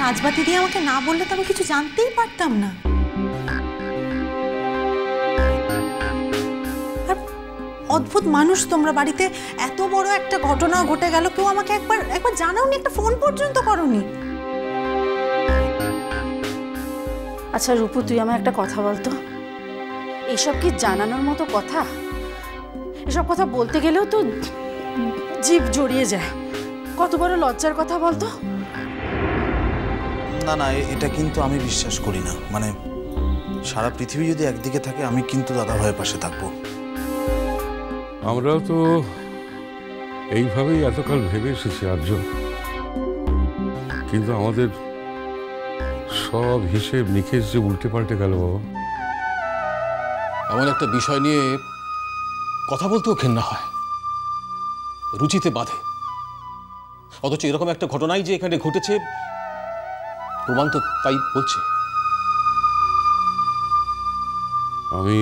সাজবাতি দিয়ে আমাকে না বললে তো আমি কিছু জানতেই পারতাম না। অদ্ভুত মানুষ তোমরা, বাড়িতে এত বড় একটা ঘটনা ঘটে গেল, কেউ আমাকে একবার জানাওনি, একটা ফোন পর্যন্ত করোনি। আচ্ছা রূপু, তুই আমায় একটা কথা বলতো, এসব কি জানানোর মতো কথা? এসব কথা বলতে গেলেও তো জিভ জড়িয়ে যায়। কত বড় লজ্জার কথা বলতো। না না, এটা কিন্তু আমি বিশ্বাস করি না। মানে সারা পৃথিবী যদি একদিকে থাকে, আমি কিন্তু দাদা ভাইয়ের পাশে থাকবো। আমরাও তো এইভাবেই এতকাল ভেবে এসেছি আর্য, কিন্তু আমাদের সব হিসেব নিকেশ যে উল্টে পাল্টে গেল বাবা। এমন একটা বিষয় নিয়ে কথা বলতেও ঘেন্না হয়, রুচিতে বাধে। অথচ এরকম একটা ঘটনাই যে এখানে ঘটেছে, প্রমাণ তো তাই বলছে। আমি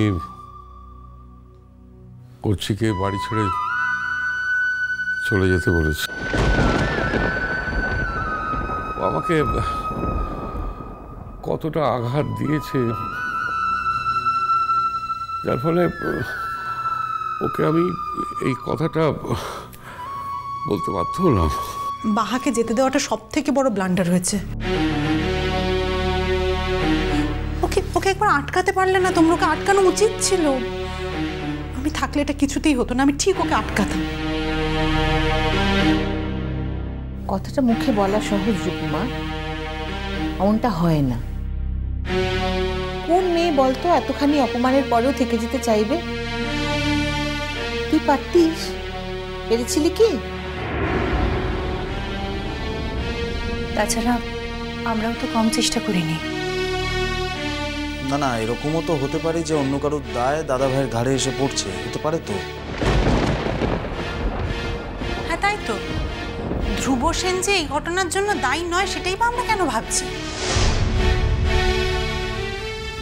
কর্চিকে বাড়ি ছেড়ে চলে যেতে বলেছি। আমাকে কতটা আঘাত দিয়েছে, যার ফলে ওকে আমি এই কথাটা বলতে বাধ্য হলাম। বাহাকে যেতে দেওয়াটা সব থেকে বড় ব্লান্ডার হয়েছে। ওকে একবার আটকাতে পারলে না তোমরা? ওকে আটকানো উচিত ছিল। আমি থাকলে এটা কিছুতেই হতো না, আমি ঠিক ওকে আটকাতাম। কথাটা মুখে বলা সহজ রূপমা, এমনটা হয় না। কোন মেয়ে বলতো এতখানি অপমানের পরেও থেকে যেতে চাইবে? তুই পারতিস, পেরেছিলি কি? তাছাড়া আমরাও তো কম চেষ্টা করিনি। না না, এরকমও তো হতে পারে যে অন্য কারোর দায় দাদা ভাইয়ের ঘাড়ে এসে পড়ছে, হতে পারে তো। হ্যাঁ তাই তো, ধ্রুব সেন যে এই ঘটনার জন্য দায়ী নয় সেটাই বা আমরা কেন ভাবছি?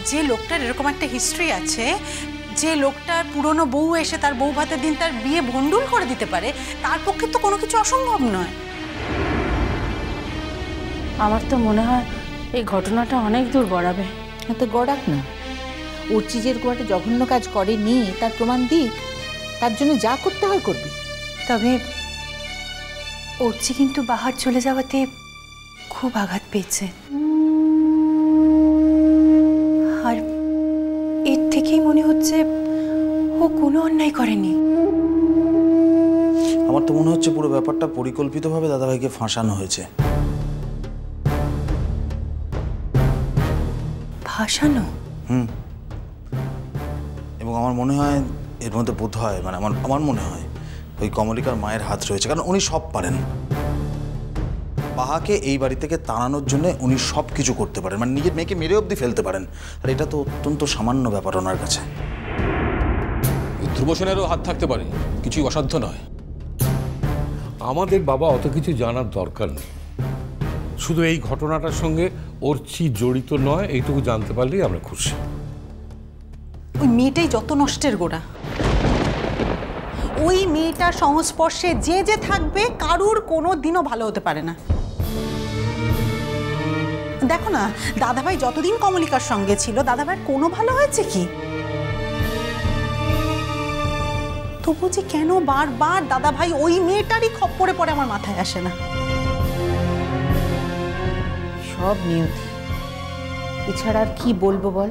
যে লোকটার এরকম একটা হিস্ট্রি আছে, যে লোকটার পুরনো বউ এসে তার বউ ভাতের দিন তার বিয়ে ভণ্ডুল করে দিতে পারে, তার পক্ষে তো কোনো কিছু অসম্ভব নয়। আমার তো মনে হয় এই ঘটনাটা অনেক দূর গড়াবে। তো গড়াক না, উর্চিজের গোয়াটা জঘন্য কাজ করেনি তার প্রমাণ দিক, তার জন্য যা করতে হয় করবি। তবে উর্চি কিন্তু বাহার চলে যাওয়াতে খুব আঘাত পেয়েছে, আর এর থেকেই মনে হচ্ছে ও কোনো অন্যায় করেনি। আমার তো মনে হচ্ছে পুরো ব্যাপারটা পরিকল্পিতভাবে দাদাভাইকে ফাঁসানো হয়েছে। ফাঁসানো? এবং আমার মনে হয় এর মধ্যে বোধ হয়, মানে আমার মনে হয় ওই কমলিকার মায়ের হাত রয়েছে, কারণ উনি সব পারেন। বাহাকে এই বাড়ি থেকে তাড়ানোর জন্য উনি সব কিছু করতে পারেন, মানে নিজের মেয়েকে মেরে অবধি ফেলতে পারেন। আর এটা তো অত্যন্ত সামান্য ব্যাপার ওনার কাছে। ধ্রুব সেনেরও হাত থাকতে পারে, কিছুই অসাধ্য নয়। আমাদের বাবা অত কিছু জানার দরকার নেই, শুধু এই ঘটনাটার সঙ্গে অর্চি জড়িত নয় এইটুকু জানতে পারলেই আমরা খুশি। ওই মেয়েটাই যত নষ্টের গোড়া। ওই মেয়েটার সংস্পর্শে যে থাকবে কারুর কোনো দিনও ভালো হতে পারে না। দেখো না, দাদাভাই যতদিন কমলিকার সঙ্গে ছিল, দাদাভাইয়ের কোনো ভালো হয়েছে কি? তবু যে কেন বারবার দাদাভাই ওই মেয়েটারই খপ্পরে পড়ে আমার মাথায় আসে না। সব নিয়তি, এছাড়া আর কি বলবো বল?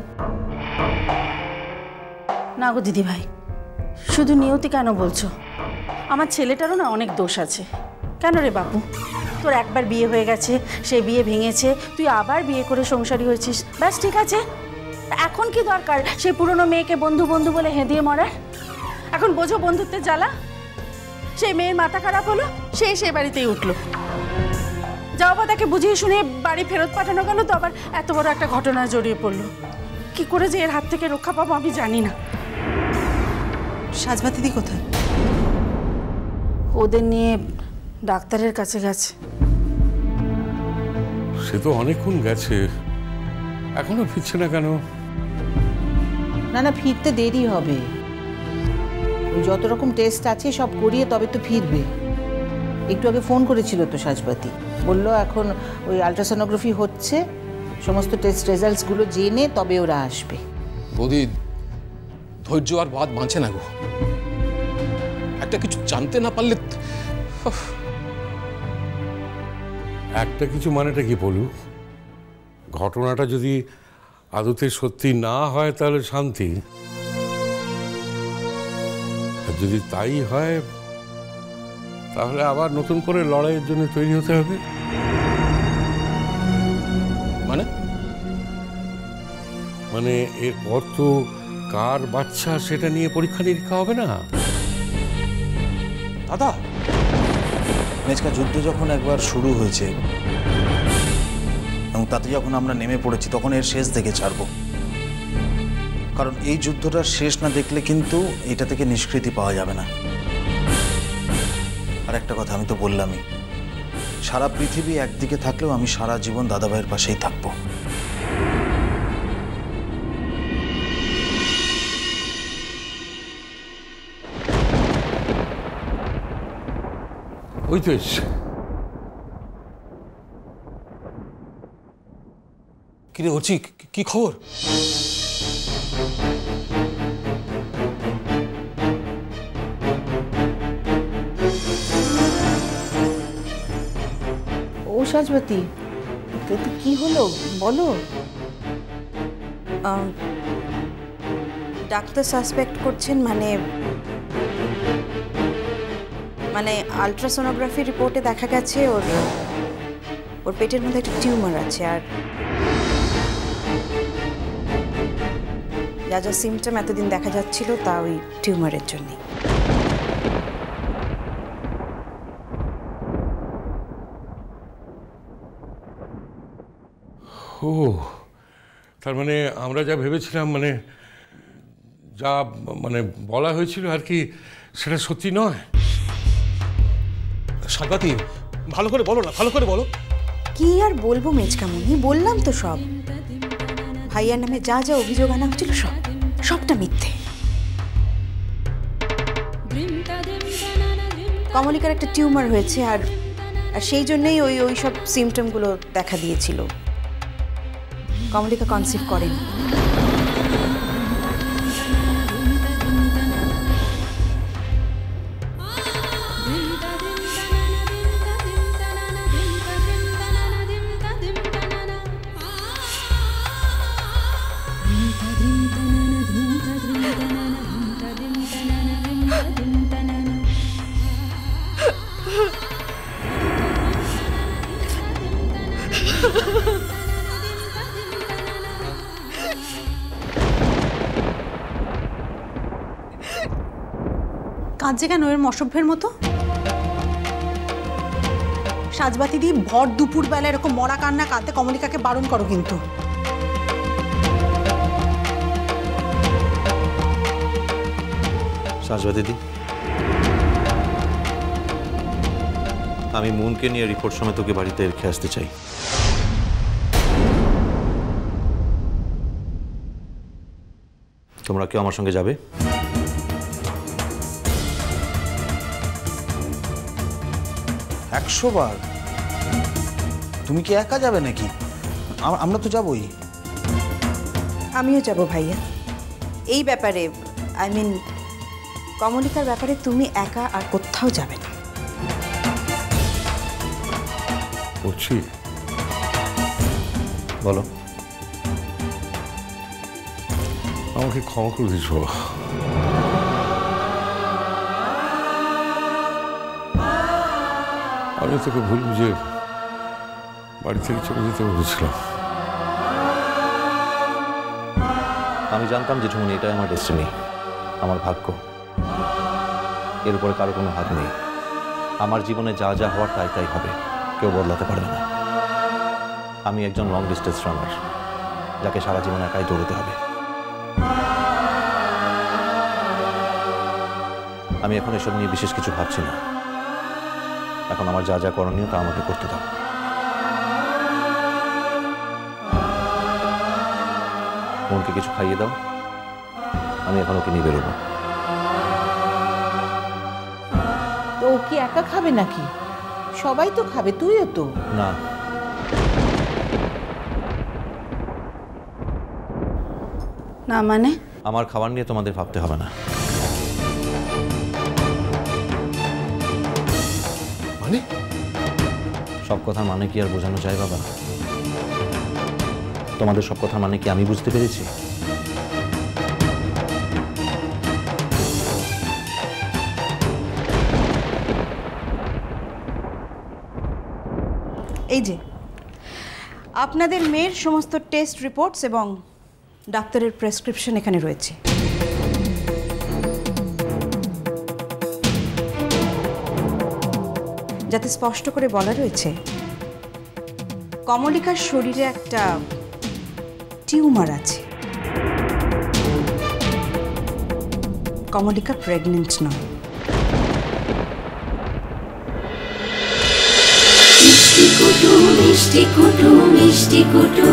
না গো দিদি ভাই, শুধু নিয়তি কেন বলছো? আমার ছেলেটারও না অনেক দোষ আছে। কেন রে বাপু, তোর একবার বিয়ে হয়ে গেছে, সে বিয়ে ভেঙেছে, তুই আবার বিয়ে করে সংসারী হয়েছিস, ব্যাস ঠিক আছে। এখন কি দরকার সেই পুরনো মেয়েকে বন্ধু বন্ধু বলে হেঁদিয়ে মরার? এখন বোঝো বন্ধুত্বের জ্বালা। সেই মেয়ের মাথা খারাপ হলো, সেই বাড়িতেই উঠলো। যাও বা তাকে বুঝিয়ে শুনিয়ে বাড়ি ফেরত পাঠানো গেল, তো আবার এত বড় একটা ঘটনায় জড়িয়ে পড়লো। কি করে যে এর হাত থেকে রক্ষা পাবো আমি জানি না। সাজবা দিদি কোথায়? ওদের নিয়ে ডাক্তারের কাছে গেছে। সে তো অনেকক্ষণ গেছে, এখনো ফিরছে না কেন? না ফিরতে দেরি হবে। যত রকম টেস্ট আছে সব করিয়ে তবে তো ফিরবে। একটু আগে ফোন করেছিল তো সাজবাতি, বললো এখন ওই আলট্রাসোনোগ্রাফি হচ্ছে, সমস্ত টেস্ট রেজাল্টসগুলো জেনে তবে ওরা আসবে। বৌদি, ধৈর্য আর বাদ বাঁচে না গো। একটা কিছু জানতে না পারলে একটা কিছু মানেটা কি বলু? ঘটনাটা যদি আদতে সত্যি না হয় তাহলে শান্তি, আর যদি তাই হয় তাহলে আবার নতুন করে লড়াইয়ের জন্য তৈরি হতে হবে। মানে এরপর তো কার বাচ্চা সেটা নিয়ে পরীক্ষা নিরীক্ষা হবে না দাদা। মেচকা, যুদ্ধ যখন একবার শুরু হয়েছে এবং তাতে যখন আমরা নেমে পড়েছি, তখন এর শেষ দেখে ছাড়বো। কারণ এই যুদ্ধটার শেষ না দেখলে কিন্তু এটা থেকে নিষ্কৃতি পাওয়া যাবে না। আর একটা কথা আমি তো বললামই, সারা পৃথিবী একদিকে থাকলেও আমি সারা জীবন দাদাভাইয়ের পাশেই থাকবো। ওই তো এসছে। কিরে হচ্ছি, কি খবর? ও সাজবাতি, কি হলো বলো। ডাক্তার সাসপেক্ট করছেন, মানে আলট্রাসোনোগ্রাফি রিপোর্টে দেখা গেছে ওর পেটের মধ্যে একটা টিউমার আছে, আর যা যা সিমটম এতদিন দেখা যাচ্ছিল তা ওই টিউমারের জন্যই। ও, তার মানে আমরা যা ভেবেছিলাম, মানে যা বলা হয়েছিল আর কি, সেটা সত্যি নয়। সাজবাতি, ভালো করে বলো না, ভালো করে বলো। কি আর বলবো মেজকামণি, বললাম তো সব। ভাইয়ার নামে যা যা অভিযোগ আনা হচ্ছিল সবটা মিথ্যে। কমলিকার একটা টিউমার হয়েছে, আর সেই জন্যই ওই সব সিমটমগুলো দেখা দিয়েছিল। কমলিকা কনসিভ করেনি। কাঁদছে কেন এর অসভ্যের মতো? সাজবাতি দিয়ে ভর দুপুর বেলা এরকম মরা কান্না কাঁদতে কমলিকাকে বারণ করো কিন্তু। সাজবাতি দি, আমি মুনকে নিয়ে রিপোর্ট সমেত তোকে বাড়িতে রেখে আসতে চাই। তোমরা কেউ আমার সঙ্গে যাবে? একশো বার। তুমি কি একা যাবে নাকি? আমরা তো যাবই। আমিও যাব ভাইয়া। এই ব্যাপারে, কমলিকার ব্যাপারে তুমি একা আর কোথাও যাবে না। বুঝছি। বলো। আমাকে ক্ষমা করে দিস বাবা। আমি তোকে ভুল বুঝে বাড়ি থেকে চলে যেতে বলেছিলাম। আমি জানতাম জেঠুমনি এটাই আমার ডেস্টিনি, আমার ভাগ্য। এর উপরে কারো কোনো হাত নেই। আমার জীবনে যা যা হওয়ার তাই তাই হবে, কেউ বদলাতে পারবে না। আমি একজন লং ডিস্টেন্স রানার, যাকে সারা জীবন একাই দৌড়তে হবে। আমি এখন এসব নিয়ে বিশেষ কিছু ভাবছি না। এখন আমার যা যা করণীয় তা আমাকে করতে দাও। মনকে কিছু খাইয়ে দাও, আমি এখন ওকে নিয়ে বেরোবো। তো ও কি একা খাবে নাকি? সবাই তো খাবে, তুইও তো। না, না মানে? আমার খাবার নিয়ে তোমাদের ভাবতে হবে না। মানে সব কথার মানে কি আর বোঝানো যায় বাবা? তোমাদের সব কথার মানে কি আমি বুঝতে পেরেছি? এই যে আপনাদের মেয়ের সমস্ত টেস্ট রিপোর্টস এবং ডাক্তারের প্রেসক্রিপশন এখানে রয়েছে। যাতে স্পষ্ট করে বলা রয়েছে কমলিকার শরীরে একটা টিউমার আছে। কমলিকা প্রেগনেন্ট নয়। মিষ্টি কুটু মিষ্টি কুটু মিষ্টি কুটু।